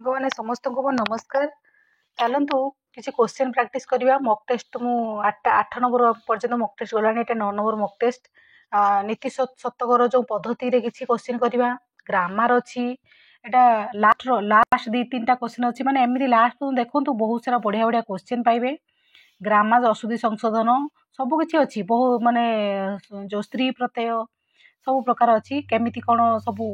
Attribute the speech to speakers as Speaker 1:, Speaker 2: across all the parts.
Speaker 1: भगवान समस्त को नमस्कार। चलतु किसी क्वेश्चन प्रैक्टिस करवा मॉक टेस्ट मु 8 नंबर पर्यटन मॉक टेस्ट गलानी 9 नंबर मॉक टेस्ट नीति शतकर जो पद्धति रे किसी क्वेश्चन करवा ग्रामर अच्छी एटा लास्ट 2-3टा क्वेश्चन अच्छी माने एमती लास्ट देखो बहुत सारा बढ़िया बढ़िया क्वेश्चन पाइबे। ग्रामर अशुद्धि संशोधन सबकि अच्छी बहु माने जो स्त्री प्रत्यय सब प्रकार अच्छी केमिति कौन सब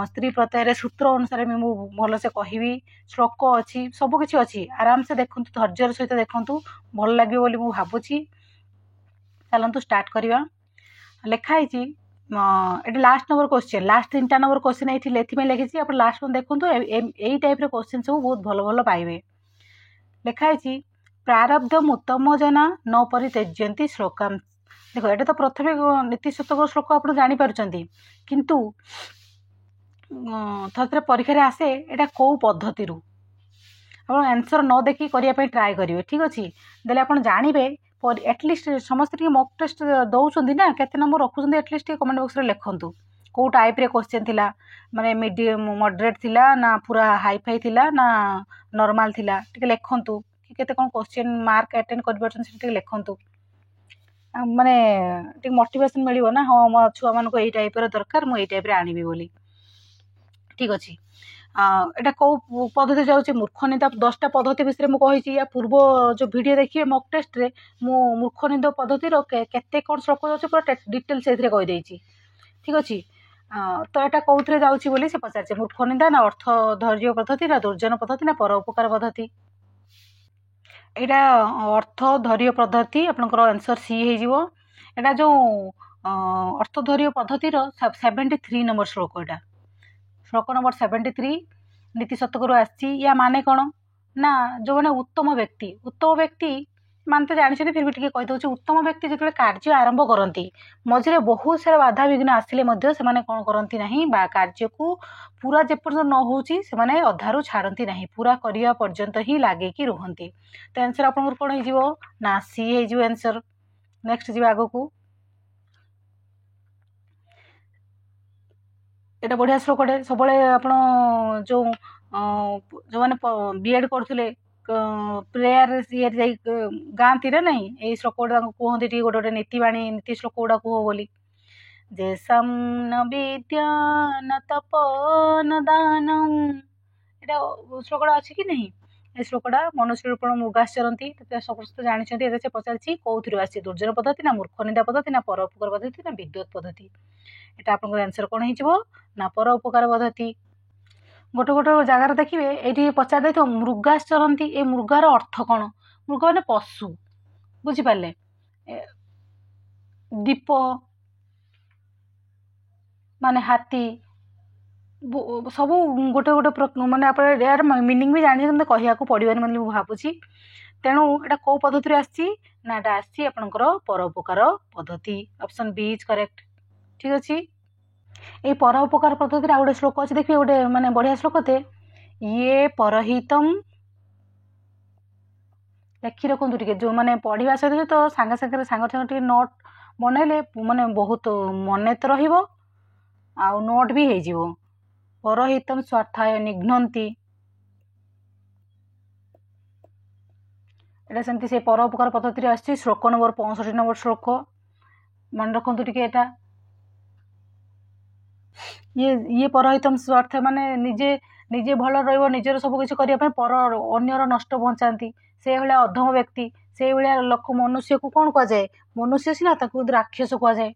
Speaker 1: स्त्री प्रत्यय सूत्र अनुसार मु भलसे कहबी श्लोक अच्छी सबकि अच्छी आराम से देखु धैर्य सहित देखु भल लगे बोली मु भावुची। चलतु स्टार्ट करवा लिखाई ये लास्ट नंबर क्वेश्चन लास्ट 3टा नंबर क्वेश्चन ये लिखी आप लास्ट में देखो यही टाइप क्वेश्चन सब बहुत भल भल पाइबे। लिखाई प्रारब्धम उत्तम जना न परित्यज्यन्ति श्लोकाम। देखो ये तो प्रथम नीति शतक श्लोक आप जानीपार किंतु थे परीक्षा आसे यहाँ कौ पद्धति आप आंसर न देखी करने ट्राए करेंगे। ठीक अच्छे देले आप जानवे एटलिस्ट समस्त मॉक टेस्ट दौरान ना केते नंबर रखुंत एटलिस्ट कमेंट बॉक्स रे लिखंतु कौ टाइप रे क्वेश्चन थिला माने मीडियम मॉडरेट थिला ना पूरा हाई फाई थिला ना नॉर्मल थिला टिके लिखंतु कि केते कोन क्वेश्चन मार्क अटेंड कर परछन से टिके लिखंतु माने टिके मोटिवेशन मिलिबो ना हां मो छुआ मान को एई टाइप रे दरकार मो एई टाइप रे आनिबी बोली। ठीक अच्छे एटा कौ पद्धति जाऊँगी मूर्खनिंदा 10टा पद्धति विषय में कही या पूर्व जो वीडियो देखिए मॉक टेस्ट रे मु मूर्खनिंदा पद्धति केते कौन श्लोक जाऊँगी पूरा डिटेल से कहीदे। ठीक अच्छे तो यहाँ कौन जाऊँगी बोली से पचारे मूर्खनिंदा ना अर्थ धैर्य पद्धति ना दुर्जन पद्धति ना परोपकार पद्धति। यहाँ अर्थ धैर्य पद्धति आपनकर आंसर सी हो। यहाँ जो अर्थ धैर्य पद्धतिर 73 नंबर श्लोक यहाँ श्लोक नंबर 73 नीति शतक आसी या माने कौन ना जो मैंने उत्तम व्यक्ति मान तो जानते फिर भी टी कहीदे उत्तम व्यक्ति जो कार्य आरंभ करती मझे बहुत सारा बाधा विघ्न आसिले से कौन करती ना कार्य को पूरा जेपर्यंत न होची से अधारू छाड़ती ना पूरा करने पर्यंत ही लगे कि रुहती। तो आंसर आप कौन हो ना सी हो आंसर। नेक्स्ट जी आग को एटा बढ़िया श्लोकटे सब आप जो जो मैंने बीएड करते प्रेयर ये गाँती ना यही श्लोक कहते गोटे गोटे नीतिवाणी नीति श्लोक गुड़ा कह बोली जेसम न विद्या न तप न दानम यहाँ श्लोकटा अच्छी कि नहीं ये श्लोकटा मनुष्य रूपण मृगाश्चरती समस्त जानते से पचार कौन आसी दुर्जन पद्धति ना मूर्खनिंदा पद्धति ना परोपकार पद्धति ना विद्युत पद्धति। एटा आप आंसर कौन हो ना परोपकार पद्धति। गोटे गोटे जगार देखिए ये पचार दे मृगाश्चरती ये मृगार अर्थ कौन मृग मैंने पशु बुझिपारे दीप माने हाथी सब गोटे गोटे माने आप यार मीनिंग भी जानी कहया पड़ोनी मतलब भावुची। तेणु यहाँ कौ पद्धति आसी ना यहाँ आसी आपंकर परोपकार पद्धति ऑप्शन बी इज करेक्ट। ठीक अच्छे ये परोपकार पद्धति गोटे श्लोक अच्छे देखिए गोटे माने बढ़िया श्लोकते ये परहितम लिखि रखु टे जो मैंने पढ़ा सहित तो सांगे सांगे सांगे नोट बनइले माने बहुत मन तो रहिबो आ नोट भी हो परहितम स्वार्थाय निघ्नन्ति एटा सेमती से परोपकार पद्धति आसी श्लोक नंबर 65 नंबर श्लोक मन रखु टे ये परहितम स्वार्थ माने निजे निजे भल रजर सब किसी करने पर अन्यर नष्ट बचाती से भाया अधम व्यक्ति से भाया लोक मनुष्य को कौन कहुए मनुष्य सीना राक्षस कहुए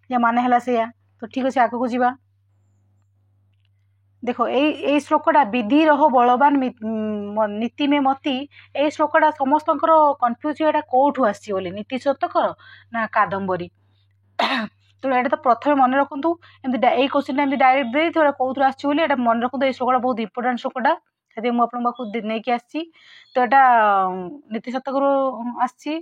Speaker 1: या माने है से। तो ठीक अच्छे आगे को जीवा देखो यही श्लोकटा विधि रहो बलवान नीति में मती यही श्लोकटा समस्त कन्फ्यूज यहाँ कौटू आसी नीति शतकर ना कादम्बरी। तो ये तो प्रथम मन रखु यही क्वेश्चन एमती डायरेक्ट दे थोड़ा कौन आसो मन रखु ये श्लोकटा बहुत इंपोर्टाट श्लोकटा से मुझे नहीं आसी। तो यहाँ नीति शतक आसी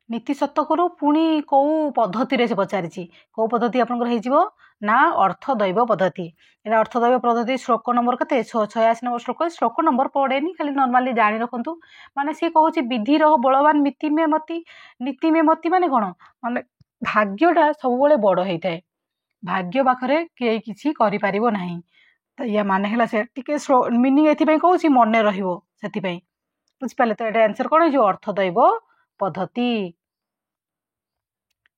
Speaker 1: नीति शतकरू पुणी कौ पद्धति से पचारि कौ पद्धति आपंकर ना अर्थ दैव पद्धति यहाँ अर्थ दैव पद्धति श्लोक नंबर के 86 नंबर श्लोक श्लोक नंबर पड़ेनी खाली नॉर्मली जानी रखु माने सी कहूँ विधि रहो बलवान नीति में मती माने कौन माने भाग्यटा सब बड़ होता है भाग्य पाखरे किए किसी करि परिबो नाही तो या माने है से टिके मीनिंग एथि कहूँ मन रही बुझिपारे तो ये आंसर कौन हो अर्थदैव पद्धति।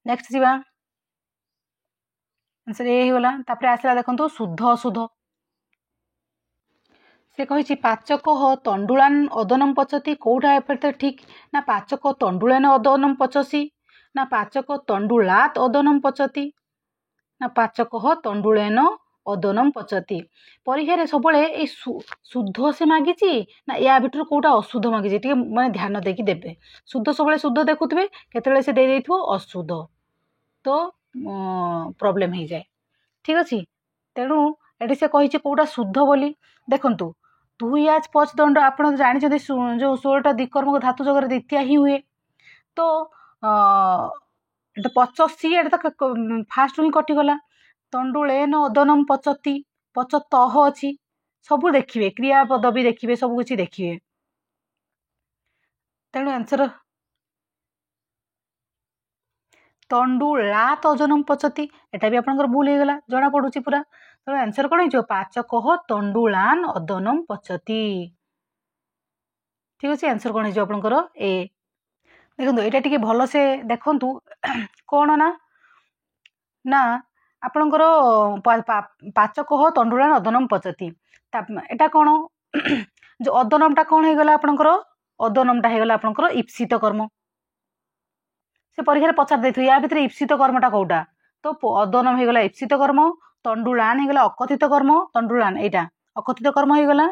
Speaker 1: नेक्स्ट जी आंसर ये होगा तापर आसला देखो शुद्ध अशुद्ध से कही पाचक तंडुलान अदनम पचती कौटा एपटे ठीक ना पाचक तंडुलान अदनम पचसी ना पाचक तंडुलात अदनम पचती ना पाचक तंडुलेन अदनम पचती। परीक्षा सब शुद्ध से मागिची ना या भितर कौटा अशुद्ध मागिची टे मैं ध्यान देकी देवे। शुद्ध सब शुद्ध देखुवे केतले से दे अशुद्ध तो प्रॉब्लम हो जाए ठीक अच्छे। तेणु ये से कही कौटा शुद्ध बोली देखंतु 2H पच दंड आप जानते जो 16टा द्विकर्मक धातु जगह द्वितीय ही हुए तो 85 तो फास्ट ही कटिगला तंडुलेन अदनम पचती पचत अच्छी सब देखिए क्रियापद भी देखिए सब किसी देखिए तेणु आंसर तंडुलात अदनम पचती एटा भी आपंकर भूल हो गला जना पड़ुची पूरा तेणु आंसर कौन हो पाचक तंडुलान अदनम पचती ठीक अच्छे। आंसर कौन हो आपंकर ए देखो यहाँ टी भल से देखु कौन ना ना आपणकर पाचक तंडुलान अदनम पचती एटा कौन जो अदनमटा कौन हो गला आपणकर अदनमटा हो गला आपणकर ईप्सित कर्म से परीक्षा पचार दे या भितर ईप्सित कर्मटा कौटा तो अदनम हो गला ईप्सित कर्म तंडुलान हो गला अकथित कर्म तंडुलान यहाँ अकथित कर्म हो गला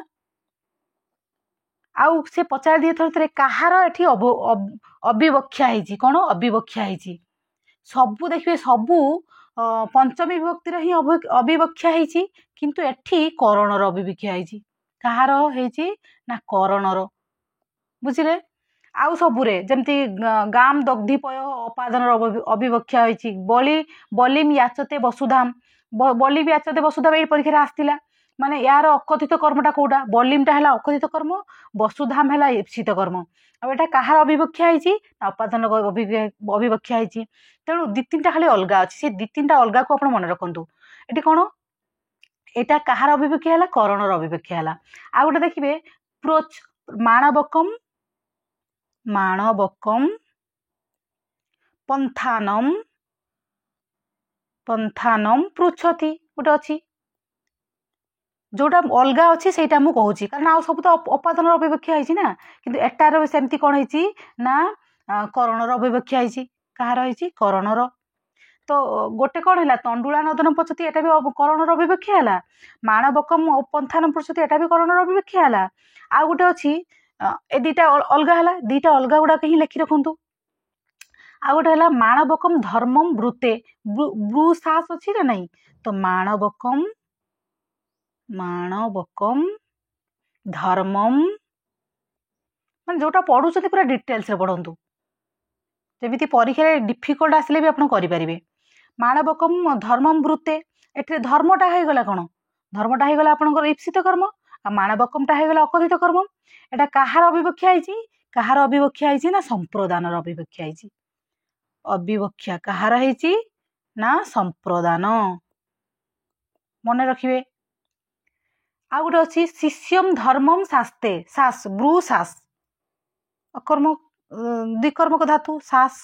Speaker 1: आउ से पचार दिए थोड़े कहार एठी अविवक्षा है कौन अविवक्षा है सबू देखिए सबू पंचमी विभक्तिर ही अविवक्षा है किंतु एठी करणर अविवक्षा है कहार है ना करणर बुझिले आउ सबुरे जमती गाम दग्धिपय अपादन अविवक्षा होती बलि बलिम याचते वसुधाम बलि याचते वसुधाम ये परीक्षा आसला माने यार अकथित कर्मटा कौटा बलिमटा है अकथित कर्म वसुधाम है ईप्सित कर्म आटा कहार अविवक्षा है अपादन अविवक्षा है तेणु दी तीन खाली अलग अच्छी से दी तीन अलग को आप मन रखु ये कौन यहाँ कहार अविवक्षा है करणर अविवक्षा है आ गए देखिए प्रोच माणवकम माणवकम पंथानम पंथानम पृछति गोटे अच्छी जोटा अलग अच्छी से मुझे कारण आ सब तो अपादन अविवक्षा है ना किंतु एटार सेमती कौन है ना करणर अविवक्षा है कहार है करणर तो गोटे कौन है तंडुलान अदनम पचती एटा भी करणर अविवक्षा है माणवकम पंथानम पृछति एटा भी करणर अविवक्षा है आ गोटे अच्छी ए दीटा अलग है दीटा अलग गुड़ाक ही लिखि रखु आ गोटे है माणवकम धर्मम ब्रुते ब्रु सास अच्छी ना नहीं तो माणवकम माणवकम धर्मम मान जोटा पढ़ुं पूरा डिटेल्स पढ़ु जमी परीक्षा डिफिकल्ट आसिले भी आप करें माणवकम धर्मम ब्रुते एटे धर्मटा हो गला कौन धर्मटा हो गला आपंकर ईप्सित कर्म आ माणवकमटा हो गला अकथित कर्म एटा कहार अविवक्षा है कहार अविवक्षा है ना संप्रदान अविवक्षा है अविवक्षा कहार है ना संप्रदान मन रखिए आ गोटे अच्छी शिष्यम धर्मम शास्ते सास ब्रू सास अकर्म द्विकर्मक धातु सास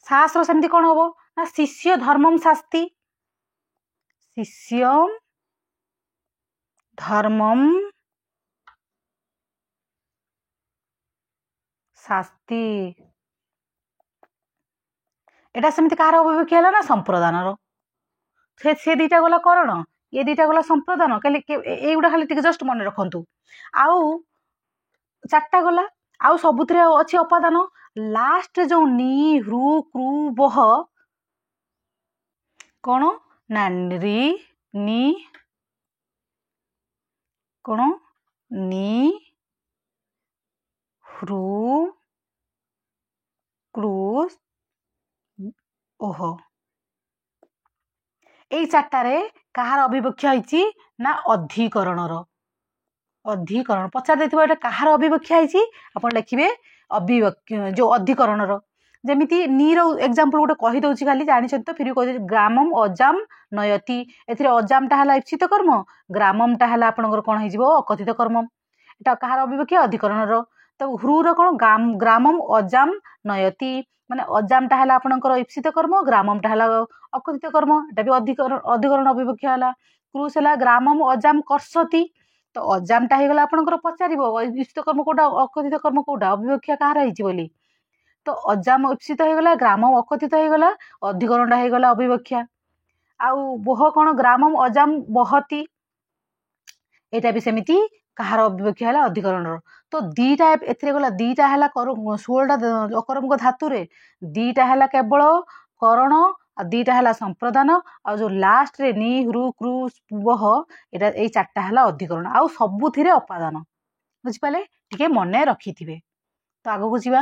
Speaker 1: सास सेमती कौन हम ना शिष्य धर्मम शास्ति शिष्यम धर्मम शास्ति एटा सेमती कहार अविवक्षा है ना संप्रदान से दीटा गला करण ये दीटा गला संप्रदान युवा खाली जस्ट मन रखु आउ चार्टा गला आउ सबुत अच्छी अपादान लास्ट जो नी ह्रु क्रू बह कौन ना री नी कौन नी ह्रु क्रू ओह यही चार्टारे कहार अविवक्षा है ना अधिकरणर अधिकरण पचार देता कहार अविवक्षा है आप लिखे जो अधिकरणर ଯେମିତି नीर एग्जांपल गोटे कही दउची खाली जानिछन तो फिर कहि ग्रामम अजाम नयति एथिरे अजामटा हला इप्सित कर्म ग्राममटा हला आपनकर कोन हिजिवो अकथित कर्म एटा कहार अभिव्यक्ति अधिकरणर तो ह्रुर कोन ग्रामम अजाम नयति माने अजामटा हला आपनकर इप्सित कर्म ग्राममटा हला अकथित कर्म एटा भी अधिकरण अभिव्यक्ति हला क्रुस हला ग्रामम अजाम कर्षति तो अजामटा हेगला आपनकर पचारिबो इप्सित कर्म कोडा अकथित कर्म कोडा अभिव्यक्ति कहार हिजि बोली तो अजाम इप्सित हेगला ग्रामम अकथित हेगला अधिकरणटा हेगला अभिव्यक्ति आउ बोह कोन ग्रामम अजाम बहति एटा भी सेमिति कहार अभिव्यक्ति हला अधिकरणर तो दीटा एथिरे गला दीटा हला 16टा अकर्मक धातु रे दीटा हला केवल करण आ दीटा हला संप्रदान आ जो लास्ट रे नी ह्रु कृ बह एटा ए चारटा हला अधिकरण आ सबुथिरे अपादान बुझि पाले ठीक मने रखिथिबे तो आगो को जीवा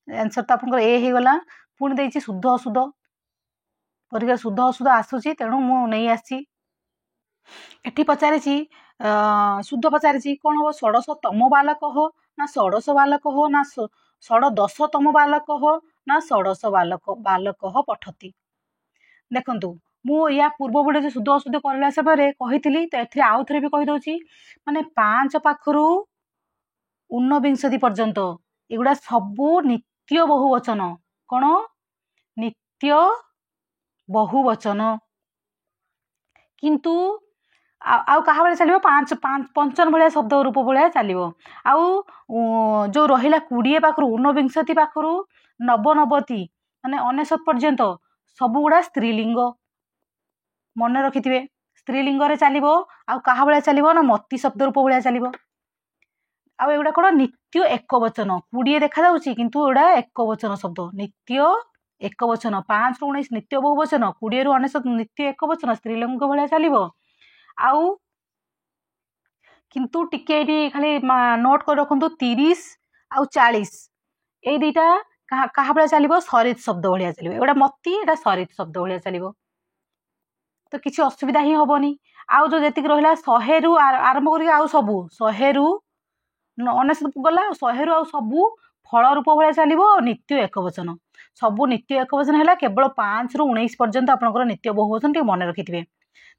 Speaker 1: आंसर तो आपन ए हे गला पुणी देछि शुद्ध अशुद्ध परीक्षा शुद्ध अशुद्ध आसुची तेणु मु नहीं आसी एठी पचारिछि शुद्ध पचारिछि कोन हो षोडशतम बालक हो ना षोडश बालक हो ना षोडशतम बालक हो ना षोडश बालक हो पठति देखंतु मु या पूर्व बडे जो शुद्ध अशुद्ध करला सबरे कहितली तो एथि आउ थरे भी कहि दोछि माने 5 पाखरु 49 पर्यंत एगुडा सबु नित्य बहुवचन कोन नित्य बहुवचन किंतु आउ कहा बेले चलिबो 55 भलिया शब्द रूप भलिया चलिबो आउ जो रहिला 20 पाखरु 49 पाखरु 99 माने 99 पर्यंत सब गुडा स्त्रीलिंग मन रखिथिबे स्त्रीलिंग रे चलिबो आउ कहा बेले चलिबो ना मति शब्द रूप भलिया चलिबो आउ एगुडा कोन नित्य एक वचन 20 देखा जाउची किंतु एडा एक वचन शब्द नित्य एक वचन 5 रु 19 नित्य बहुवचन 20 रु 19 नित्य एक वचन स्त्रीलिंग भलिया चलिबो आउ किंतु टिके खाली नोट कर रखु 30 आउ 40 ए दीटा कहा बेले चलिबो सरित शब्द भलिया चलिबो एटा मति एटा सरित शब्द भलिया चलिबो तो किसी असुविधा ही हबनी आउ जो जेतिक रहिला 100 रु आरंभ करी आउ सबु 100 रु 19 गला 100 रु आउ सबु फल रूप भलिया चलिबो नित्य एक वचन सबु नित्य एक वचन हैला केवल 5 रु 19 पर्यंत आपनकर नित्य बहुवचन टी मन रखिथिबे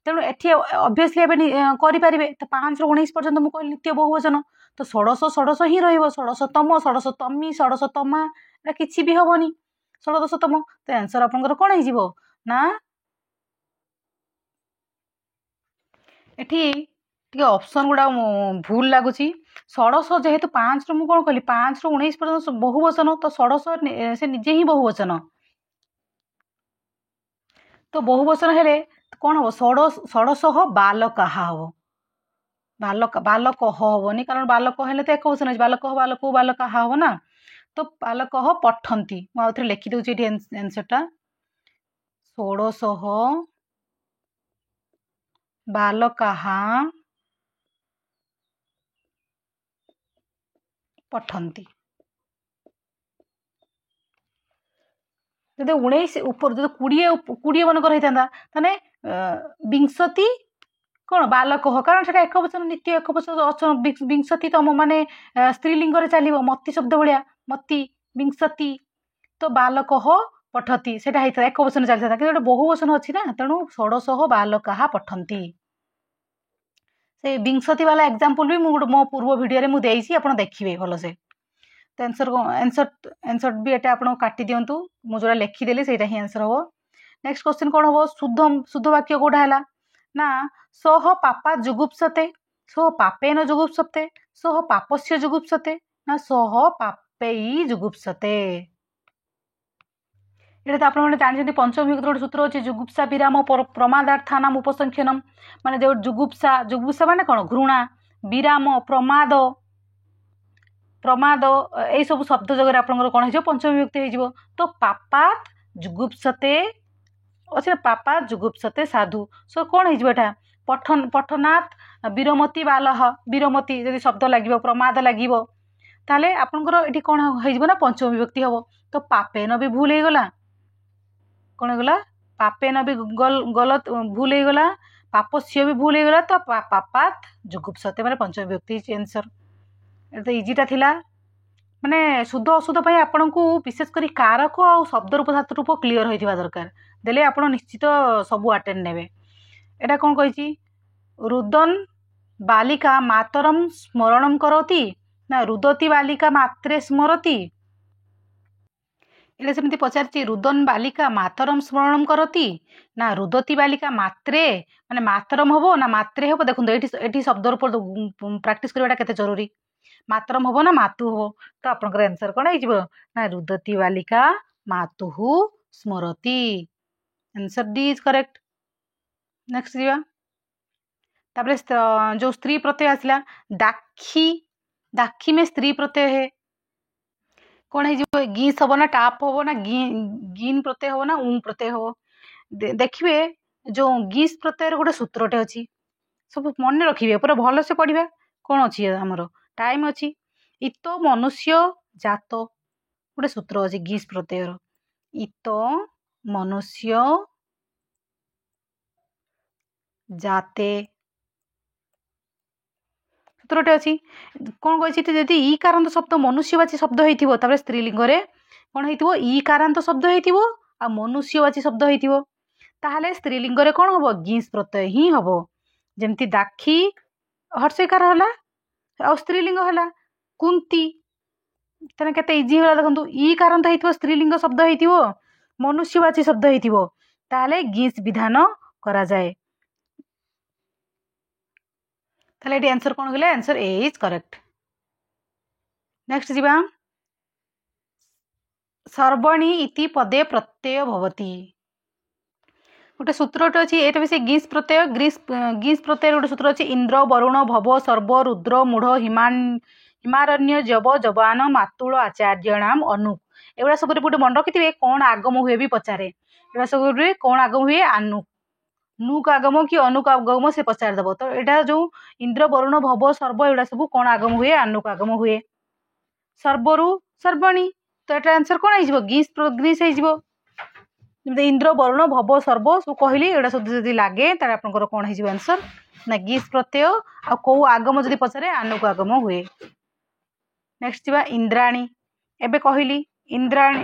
Speaker 1: तेणु एठी ऑब्वियसली एबे करि परिबे तो 5 रु 19 पर्यंत मु कहली नित्य बहुवचन तो षोडश ही रहइबो षोडशतम षोडशतमी षोडशतमा एटा किछि भी हबनी षोडशतम तो आंसर आपनकर कोन हे जिवो ना एठी टिके ऑप्शन गुडा भूल लागुची षोडश जेहेतु 5 रु मु कोन कहली 5 रु 19 पर्यंत बहुवचन तो षोडश से निजे ही बहुवचन तो बहुवचन हेले कौन हम षोडश बालक हम बालक हबनी कारण बालक हेले तो एक वचन बालक बालक हम ना तो बालक पठंती मुझे लिखि दूसरी आंसरटा षोडश बालक पठंती जब 19 ऊपर जो 20 मनकर होता विंशति कौन बालक कारण से एक वचन नित्य एक वचन विंशति तम माने स्त्रीलिंग चलो मति शब्द भाया मति विंशति तो बालक पठती से एक वचन चलता कि बहुवचन अच्छी ना तेणु षोडश बालक पठंती से विंशति वाला एग्जांपल भी मो पूर्व वीडियो में देसी आप देखिए भल से तो आंसर आंसर भी एटा आपन काटी दियंतु मु जोरा लिखिदेली सेटा ही आंसर हो नेक्स्ट क्वेश्चन कौन हम शुद्ध वाक्य कोडा है ना सह पापा जुगुप्सते सह पापेन जुगुप्सते सह पापस्य जुगुप्सते ना सह पापेई जुगुप्सते ये तो आप जानते पंचम विभक्ति गोटे सूत्र अच्छे जुगुप्सा विराम प्रमादार्थानाम उपसंख्यनम माने जो जुगुप्सा जुगुप्सा माने कौन घृणा विराम प्रमाद प्रमाद यही सब शब्द जगह आप कौन हो पंचम विभक्ति हो तो पापात जुगुप्सते अच्छे पापा जुगुप्सते साधु सो कौन हो पठन पठनात् वीरमती बालह वीरमती जब शब्द लगे प्रमाद लगे ताले आपनकर ये कौन हो पंचम विभक्ति हम तो पापेन भी भूल हो गला कौन होगा पापेन भी गलत भूल हो गला पापस्य भी भूल हो गला तो पापात जुगुप्सते माने पंचम विभक्ति आंसर तो इजीटा थिला माने शुद्ध अशुद्ध ପାଇଁ ଆପଣଙ୍କୁ ବିଶେଷ କରି कारक ଆଉ ଶବ୍ଦ ରୂପ ଧାତୁ ରୂପ କ୍ଲିୟର ହୋଇଥିବା ଦରକାର ଦେଲେ ଆପଣ ନିଶ୍ଚିତ ସବୁ ଆଟେଣ୍ଡ ନେବେ। ଏଟା କ'ଣ କହିଛି रुदन बालिका मातरम स्मरणम करोति ना रुदती बालिका मात्रे स्मरति एटा सेमती पचारछि रुदन बालिका मातरम स्मरणम करती ना रुदती बालिका मात्रे माने मातरम हबो ना मात्रे हबो देखुन एठी शब्द रूप प्रैक्टिस करबाटा केते जरूरी मातरम हबो ना मातु हबो तो आपनकर आंसर कोन आइ जिवो ना रुदती बालिका मातुहु स्मरति answer D is correct. Next जिवा तापरे जो स्त्री प्रत्यय आसला दाखी दाखी में स्त्री प्रत्यय है कौन है गीस हम ना टाप हम ना गीन प्रत्यय हम ना ऊं प्रत्यय हम देखिए जो गीस प्रत्यय गोटे सूत्रटे अच्छी सब मन रखिए पूरा भल से पढ़ा कौन अच्छी आमर टाइम अच्छी इत मनुष्य जात गोटे सूत्र अच्छी गीस प्रत्यय इत मनुष्य जाते सूत्रटे अच्छी कौन कही जदि ई कारांत शब्द मनुष्यवाची शब्द होता स्त्रीलिंग कौन हो ई कारांत शब्द हो मनुष्यवाची शब्द होता स्त्रीलिंग कौन हम गीस प्रत्यय ही हम जमती दाखी हर्षकार है आ स्त्रीलिंग है कुंती तेना केते इजी होला देखंतु ई कारांत होइतिबो स्त्रीलिंग शब्द होइतिबो मनुष्यवाची शब्द होइतिबो ताले गीस विधान करा जाए ताले एटी आंसर कोन गेले answer A is correct. Next जीवा सर्वणी इति पदे प्रत्यय भवति गोटे सूत्रटे अच्छी ये भी से गीस प्रत्यय गीस प्रत्यय गोटे सूत्र अच्छी इंद्र वरुण भव सर्व रुद्र मूढ़ हिमारण्य जब जबान मातुल आचार्यणाम अनुक एगुड़ा सब गोटे मन रखिथे कौन आगम हुए भी पचारे एगुड़ा सब कौन आगम हुए आनुक नुक आगम कि अनुक आगम से पचारदेव तो यहाँ जो इंद्र वरुण भव सर्व एगुड़ा सब कौन आगम हुए आनुक आगम हुए सर्वरु सर्वणी तो यहाँ आंसर कौन हो गीस ग्रीस हो इंद्र वरुण भव सर्व सब कहली एटा सब जब लगे तार आपंकर कौन हो आंसर ना गीस प्रत्यय आ कौ आगम जब पचारे आनुक आगम हुए। नेक्स्ट जीवा इंद्राणी एबे कहली इंद्राणी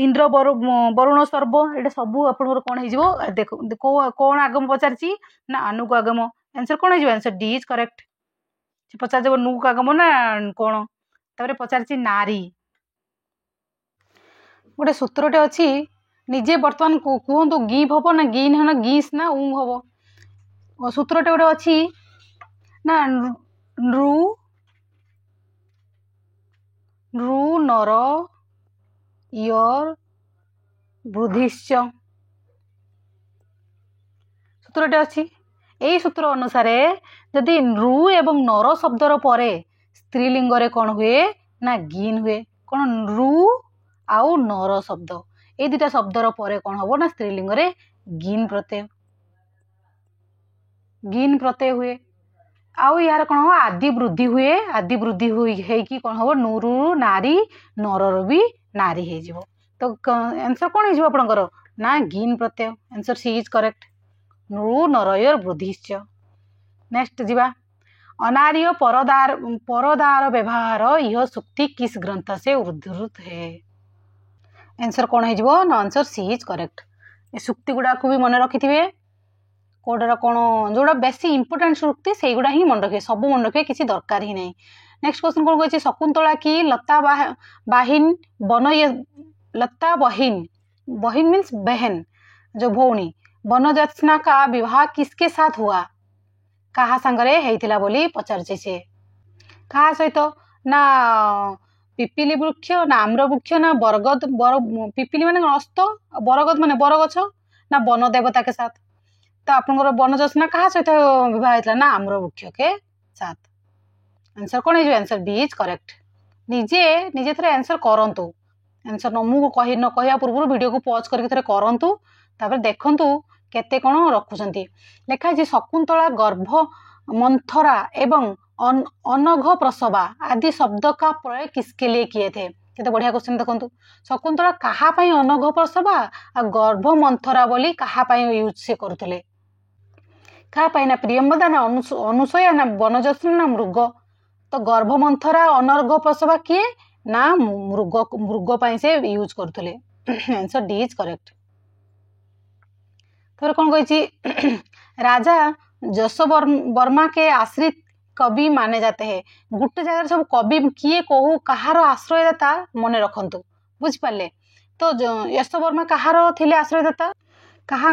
Speaker 1: इंद्र वरुण सर्व एटा सब आपंकर कौन हो देखो कौन आगम पचारची ना आनुक आगम आंसर कौन हो आंसर डी इज करेक्ट पचार देव नुक आगम ना कौन तापर पचारची नारी गोटे सूत्रटे अच्छी निजे बर्तमान कहतु गिव हम ना गिन है ना गीस ना ऊ हम सूत्रटे गोटे अच्छी ना नृ नृ नर यर वृद्धिश्च सूत्रटे अच्छी यही सूत्र अनुसार जदि नृ एवं नर शब्दर परे स्त्रीलिंग कौन हुए ना गिन हुए कौन नृ आउ नर शब्द ये दुटा शब्दर परे कौन हम ना स्त्रीलिंग गिन प्रत्यय हुए आउ यार कौन हम आदि वृद्धि हुए कौन हम नूरु नारी नरर भी नारी हो तो आंसर कौन हो आपंकर ना गिन प्रत्यय आंसर सी इज करेक्ट नृ नरयर वृद्धिश्च। नेक्स्ट जीवा अनार्य परदार व्यवहार यह सुक्ति किस ग्रंथ से उद्धृत है आंसर कौन हो ना आंसर सी इज करेक्ट ए सुक्ति गुड़ा को भी मन रखि थे कौटार कौन जोड़ा बेसी इंपोर्टेंट सुक्ति से गुड़ा ही मन रखिए सब मन रखिए किसी दरकार ही नहीं। नेक्स्ट क्वेश्चन कौन कही शकुंतला की लता बाहिन लता बहिन मीन्स बहन जो भौणी वनजत्स्ना का विवाह किसके साथ हुआ कहा सांगरे हेइथिला बोली पचारछि से कहा सहित ना पिपिली वृक्ष ना आम्र वृक्ष ना बरगद पिपिली माने अस्त बरगद माने बरगछ ना वन देवता के साथ तो आपनकर वनजत्स्ना कहा सहित विवाह हेइथिला ना आम्र वृक्ष के साथ आंसर कौन हो आंसर बी इज करेक्ट निजे थे आंसर करंतु आंसर न कहया पूर्व वीडियो को पॉज करके थे करंतु तापर देखंतु केते कौन रखुचंती लेखा जे शकुंतला गर्भ मंथरा एवं अनघ प्रसवा आदि शब्द का प्रयोग किसके लिए किए थे केते बढ़िया क्वेश्चन देखंतु शकुंतला कहा पई अनघ प्रसवा आ गर्भ मंथरा बोली कहा पई यूज से करथले कहा पई ना प्रियंवदा ना अनुसया ना वनजत्स्ना ना मृग तो गर्भमंथरा अनर्घ प्रसवा किए ना मृग मृग पाई से यूज करथले आंसर डी इज करेक्ट। फिर कौन कही राजा यशोवर्मा के आश्रित कवि माने जाते हैं। गोटे जगह सब कवि किए कहू कहार आश्रयदाता मन रखु बुझिपारे। तो यशोवर्मा कहार थिले आश्रयदाता कहा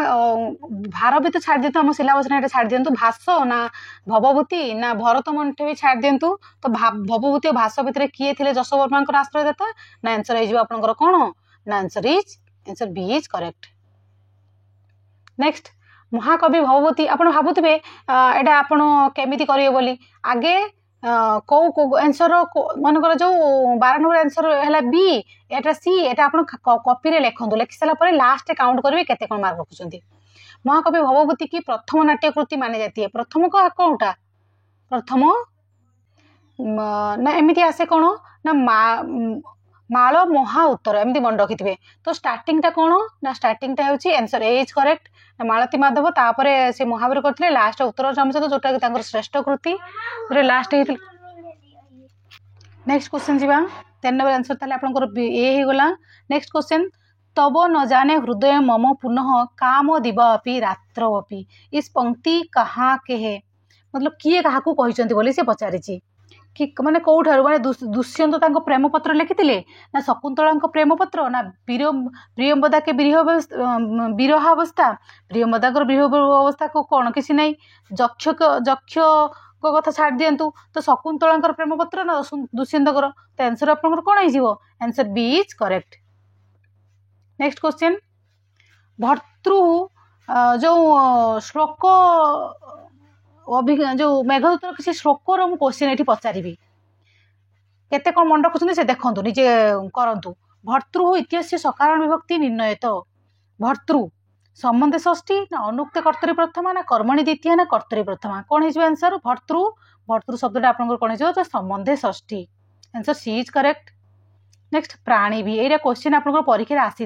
Speaker 1: भार भी तो छाड़ दिंतु आम सिलेबस ने छाड़ दिंतु भाष ना भवभूति ना भरत मुंठे भी छाड़ दिंतु। तो भवभूति और भाष भितर किए थे यशोवर्मा आश्रयदाता ना आंसर हो कौन ना answer B is correct. Next महाकवि भवभूति आप भावुवे एटा आप केमिति करिवे बोली आगे कौ आंसर मनकर जो 12 नंबर आंसर है बी एटा सी एटा आप कॉपी रे लिखंतु लिखि सारा पर लास्ट काउंट करेंगे केते कोन मार्क रखुचंती। महाकवि भवभूति की प्रथम नाट्यकृति मानी जाती है। प्रथम को कौनटा प्रथम ना एमती आसे कौन ना माल महा उत्तर एमती मन रखिथे। तो स्टार्टिंगटा कौन ना स्टार्टिंगटा होची आंसर ए इज करेक्ट। मालती माधव तापर से महावीर करते लास्ट उत्तर रामचंद्र जोटा श्रेष्ठ कृति लास्ट होती। नेक्स्ट क्वेश्चन जी 10 नंबर आंसर ताले आपनकर ए हे गला। नेक्स्ट क्वेश्चन तब न जाने हृदय मम पुनः काम दिव अपि रात्र अपि इस पंक्ति कहाँ के है मतलब किए कहा कहते बोली से पचारिची कि माने कौठार माने दुष्यंत तांको प्रेम पत्र लिखिथिले ना शकुंतला प्रेम पत्र ना प्रियंवदा के विरहावस्था प्रियंवदा विरहावस्था को कौन किसी नहीं जक्ष को कथा छाड़ दिंतु। तो शकुंतला प्रेम पत्र ना दुष्यंत तो आंसर आप कौन हो answer B is correct. Next question भर्तृ जो श्लोक जो मेघदूतर किसी श्लोकर मु क्वेश्चन ये पचारि केते कौन मन रखुं से देखु निजे करतु। भर्तृ इतिहास सकारण विभक्ति निर्णयत भर्तृ संबंध षष्ठी ना अनुक्त कर्तरी प्रथमा ना कर्मणि द्वितीय ना कर्तरी प्रथमा कौन हो आंसर भर्तृ भर्तृ शब्द आप कौन हो संबंधे षष्ठी answer C is correct. Next प्राणी भी ये क्वेश्चन आप परीक्षा आसी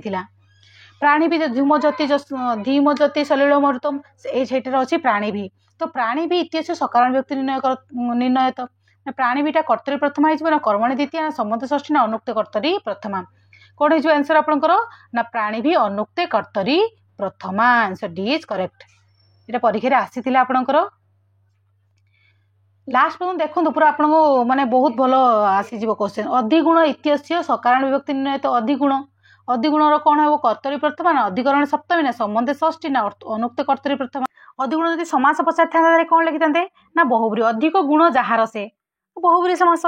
Speaker 1: प्राणी भी धीम ज्योति सलिल मरुतम ये अच्छी प्राणी भी। तो प्राणी भी इतिहास सकारण व्यक्ति निर्णय तो प्राणी बीटा कर्तरी प्रथमा हो कर्मणि द्वितीय ना संबंध षष्ठी ना अनुक्त कर्तरी प्रथमा कौन हो आंसर आपंकर ना प्राणी भी अनुक्त कर्तरी प्रथमा आंसर डी इज करेक्ट। ये परीक्षा आसी आपंकर लास्ट पर्यटन देखो पूरा आपको माने बहुत भल आसीज क्वेश्चन अधिगुण इतिहास सकारण विभक्ति निर्णय तो अधिगुण कौन हो कर्तरी प्रथमा ना अधिकरण सप्तमी ना संबंध षष्ठी ना अनुक्त कर्तरी प्रथमा। अधिगुण जब समास पचार था कौन लिखि ना बहुब्री अधिक गुण जार से बहुब्री समास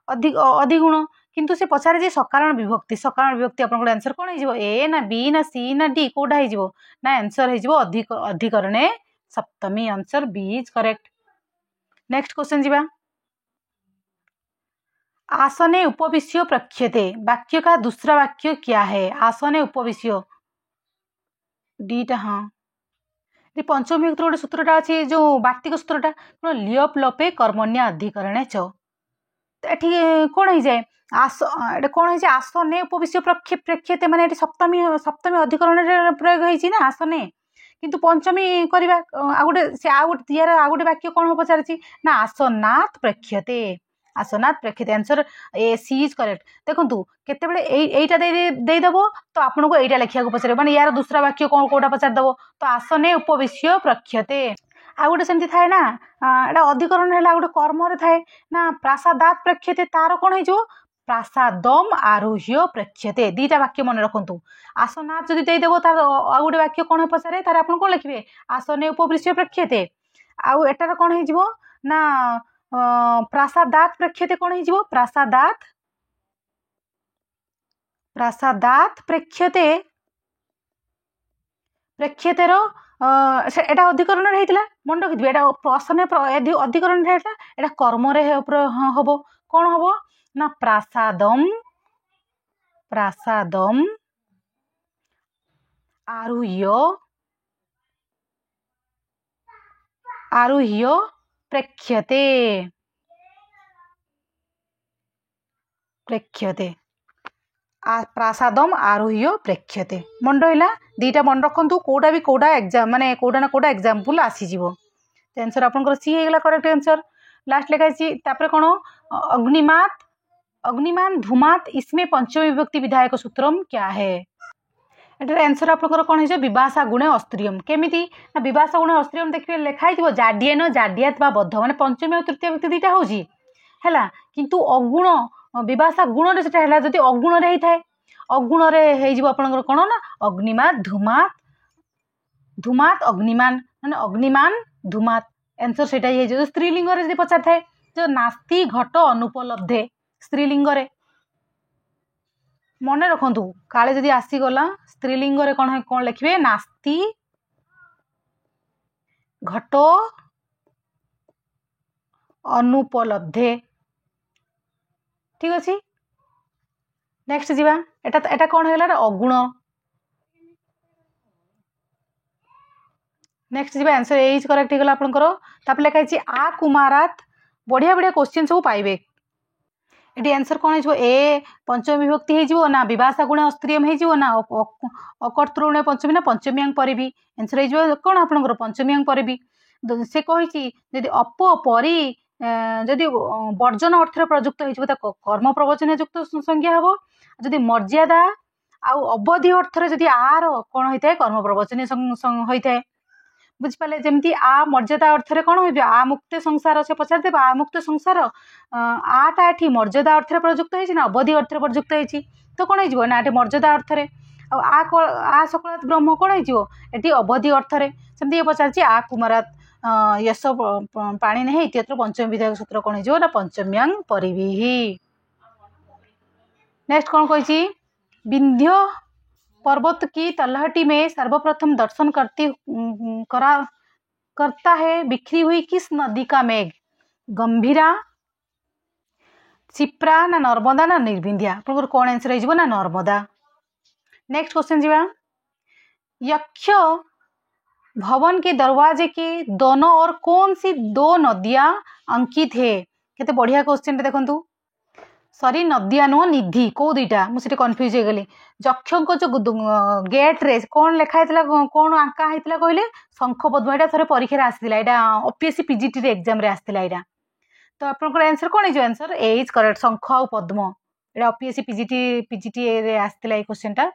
Speaker 1: अधिगुण किंतु से पचारे सकारण विभक्ति आपन आंसर कौन हो ए ना बी ना सी ना डी कौटा हो ना आंसर हो अधिकरणे सप्तमी answer B is correct. Next question जी आसने उपविश्य प्रख्यते वाक्य का दूसरा वाक्य क्या है आसने उपविश्य डीटा हाँ पंचम विभक्ति गोटे सूत्रटा अच्छी जो वार्तिक सूत्रटा लियप लपे कर्मण्या अधिकरणे च कौन हो जाए आस कौन हो आसने उपविश्य प्रेक्षते माने सप्तमी अधिकरण प्रयोग होती ना आसने किंतु पंचमी करवा आ गोटे यार आ गोटे वाक्य कौन पचार ना आसनाथ प्रेक्षते आसनाथ प्रेक्षते answer A C is correct. देखो केते एटा देदेव तो आपन को एटा लिखा पचारे माने यार दूसरा वाक्य कौन कौटा पचारदेव तो आसने उपविश्य प्रख्यते आ गोटे सेमती थाए ना एटा अधिकरण है गोटे कर्म थाए ना प्रासादात प्रेक्षते तार कौन हो प्रासादम आरोह्य प्रेक्षते दीटा वाक्य मन रखु आसनाथ जदि देदेव तार आ गोटे वाक्य कौन पचारे तार आपन कौन लिखिए आसने उपविश्य प्रेक्षते आउ एटार कौन हो ना प्रासादात प्रेक्षते कौन हो प्रासादात प्रेक्षते प्रेक्षतेर एटा अधिकरण होता मन रखिए एटा प्रश्न अधिकरण एटा कर्म हम कौन हम ना प्रासादम आरुह्य प्रेक्षते प्रासादम आरोह्य प्रेक्षते मन रहा दीटा मन रखु कौटा भी कौटा एग्जाम माने कौटा ना कौटा एग्जाम्पल आसीज आंसर आपंकर सी होगा करेक्ट आंसर लास्ट लिखाई कौन अग्निमात अग्निमान धूमात इसमें पंचमी विभक्ति विधायक सूत्रम क्या है? एटार आंसर आपनकर कोन है विभाषा गुणे अस्त्रियम केमिति ना विभाषा गुणे अस्त्रियम देखिए लिखाई थी जाड्येन जाड्यात बा बद्ध माने पंचमी और तृतीय व्यक्ति दुईटा होची हैला किंतु अगुण विभाषा गुण रे सेटा हैला जदी अगुण रे हिथाय अगुण रे हे जिवो आपनकर कोन ना अग्निमात धूमात धूमात अग्निमान माने अग्निमान धूमात आंसर सेटा हे जो स्त्रीलिंग रे जदी पचार थाए जो नास्ति घट अनुपलब्धे स्त्रीलिंग रे मन रखु काले जदि आसीगला स्त्रीलिंग रे कौन कौन लिखे नास्ति घटो अनुपलब्धे ठीक अच्छे। नेक्स्ट जीवा एटा कौन है अगुण नेक्स्ट जीवा आंसर ए इज करेक्ट होगला आपंकर लिखाई आ कुमारात बढ़िया बढ़िया क्वेश्चन सब पाइबे ये आंसर कौन हो ए पंचमी विभक्ति हो ना विभाषा गुणे अस्त्रियम हो ना अकर्तृणे पंचमी ना पंचमी परी आंसर हो कौन आपंकर पंचमी परी से कही जदि अप परी जदि वर्जन अर्थ प्रयुक्त हो कर्म प्रवचन युक्त संज्ञा हम जदि मर्यादा आउ अवधि अर्थ जदि आर कौन होता है कर्म प्रवचन होता है बुझिपारे जमती आ मर्यादा अर्थ कौन हो आ मुक्त संसार से पचार आ मुक्त संसार आटा एटी मर्यादा अर्थ प्रयुक्त होती अवधि अर्थ प्रयुक्त होती तो कौन हो ना मर्यादा अर्थ आ सकलात ब्रह्म कौन होती अवधि अर्थ सेमती पचार आ कुमारात यश पाणी नहीं इत्यत्र पंचमी विधायक सूत्र कौन हो पंचम्यांग परिविहि। नेक्स्ट कौन कही विंध्य पर्वत की तलहटी में सर्वप्रथम दर्शन करता है बिखरी हुई किस नदी का मेघ गंभीरा क्षिप्रा ना नर्मदा ना निर्विंध्या आपन कौन आंसर हो ना नर्मदा। नेक्स्ट क्वेश्चन जीवा यक्ष भवन के दरवाजे के दोनों ओर कौन सी दो नदियां अंकित है केते बढ़िया क्वेश्चन देखंतु सॉरी नदिया नुह निधि कौ दुईटा मुझे कन्फ्यूज हो गली यक्ष जो गेट रे कौन लिखाई कौन आंका होता कहले शंख पद्म यहाँ थे परीक्षा आसाला यहाँ ओपीएससी पीजीटी एग्जाम रे आसाला यहाँ तो आपंकर आंसर कौन हो आंसर ए इज करेक्ट शंख आ पद्म यहाँ ओपीएससी पीजीटी रे आसाला क्वेश्चन टा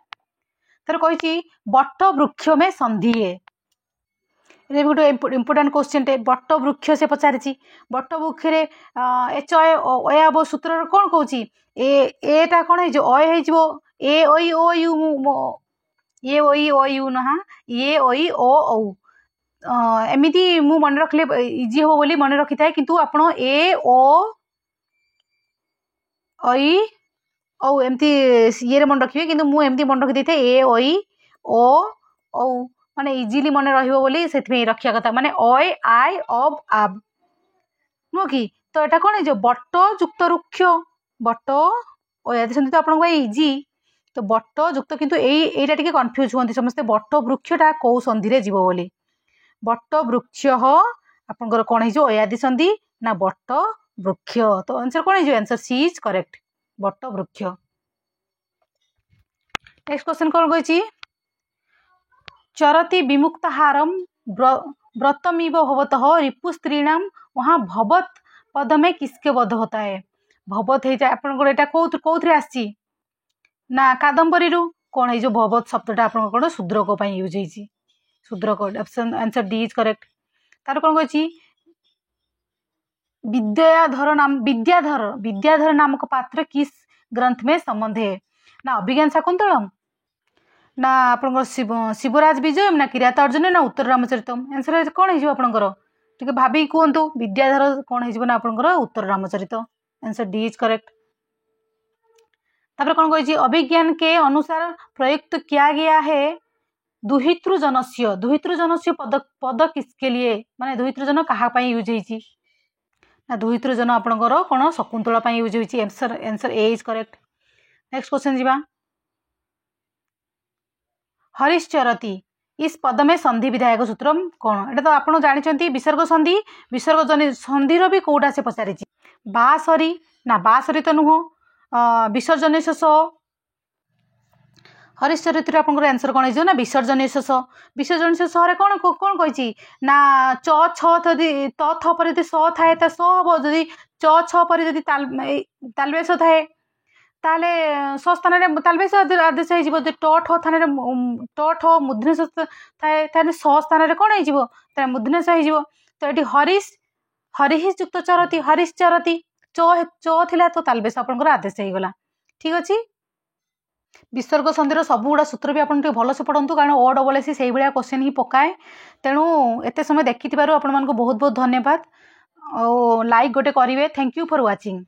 Speaker 1: तर कही बट वृक्ष में संधि है ये गोटे इम्पोर्टाट क्वेश्चन टे बट वृक्ष से पचारि बट वृक्ष एच अ सूत्र कौन कौच एटा कौन हो ए ओई ओ यू ना ए ओई ओ औ एमती मु मन रखले इजी हो बोली मन रखी थाए किंतु आपण ए ओ ओई औ एमती ये मन रखिए किंतु मु एमती मन रखी देते ए ओई ओ औ माने इजिली मन रहिबो बोली सेथमे रखिया कथा माने ओय आई अब आब नो कि तो एटा कोन जो बट युक्त वृक्ष बट ओ यदि संति तो आपन भाई इजी तो बट युक्त किंतु एटा टिके कंफ्यूज होंती समस्त बट वृक्षटा को संधि रे जीवो बोली बट वृक्ष आपनकर कोन हिजो ओयादि संधि ना बट वृक्ष तो आंसर कोन हिजो answer C is correct but वृक्ष। नेक्स्ट क्वेश्चन कोन कहछि चरति विमुक्तहारम व्रतमिव भवतः रिपु स्त्रीणाम वहाँ भवत पद में किसके बध होता है भवत हो जाए आपंकर कौन आसी ना कादम्बरी रु कौन हो भवत शब्दटा आप शूद्रक यूज हो Shudraka option answer D is correct. तार कौन कही विद्याधर नामक पात्र किस ग्रंथ में संबंध है ना अभिज्ञान शाकुंतलम ना आप शिवराज विजय ना किरात अर्जुन ना उत्तर रामचरितम आंसर कौन हो आपंकर टे भाभी कहतु विद्याधर कौन हो आपंकर Uttar Ramcharit answer D is correct. तापर कौन कही अभिज्ञान के अनुसार प्रयुक्त किया गया है दुहितृजनस्य पद किसके लिए माने दुहितृजन कहाँ यूज होती ना दुहितृजन आपंकर कौन शकुंतला यूज होती answer A is correct. Next question जीवा हरिश्चरती इस पद में संधि विधायक सूत्र कौन एटा तो आप जानते विसर्ग संधि भी कौटा से पचारि बासरी ना बासरी तो नुह विसर्जन शेष हरीश चरित्र आपंकर आंसर कौन हो ना विसर्जन शेष विसर्जन शेष कौन कौन कही ना च छ त थ पर स थाए तो स हम जदि च छ पर तालबेस थाए ताले स स्थान तालबेस आदेश हो ट ठ स्थान ट ठ मूर्धन्य थाए स स्थान कौन हो मूर्धन्य हो तो ये हरीश हरिश युक्त चरती हरीश चरती च थिला तो तालबेस आपंकर आदेश होगला ठीक अच्छे विसर्ग संधिर सब गुड़ा सूत्र भी आपन भलसे पढ़ु कारण ओ डबल एस से भाया क्वेश्चन ही पकाए तेणु एत समय देखि बहुत बहुत धन्यवाद और लाइक गोटे करेंगे थैंक यू फॉर वाचिंग।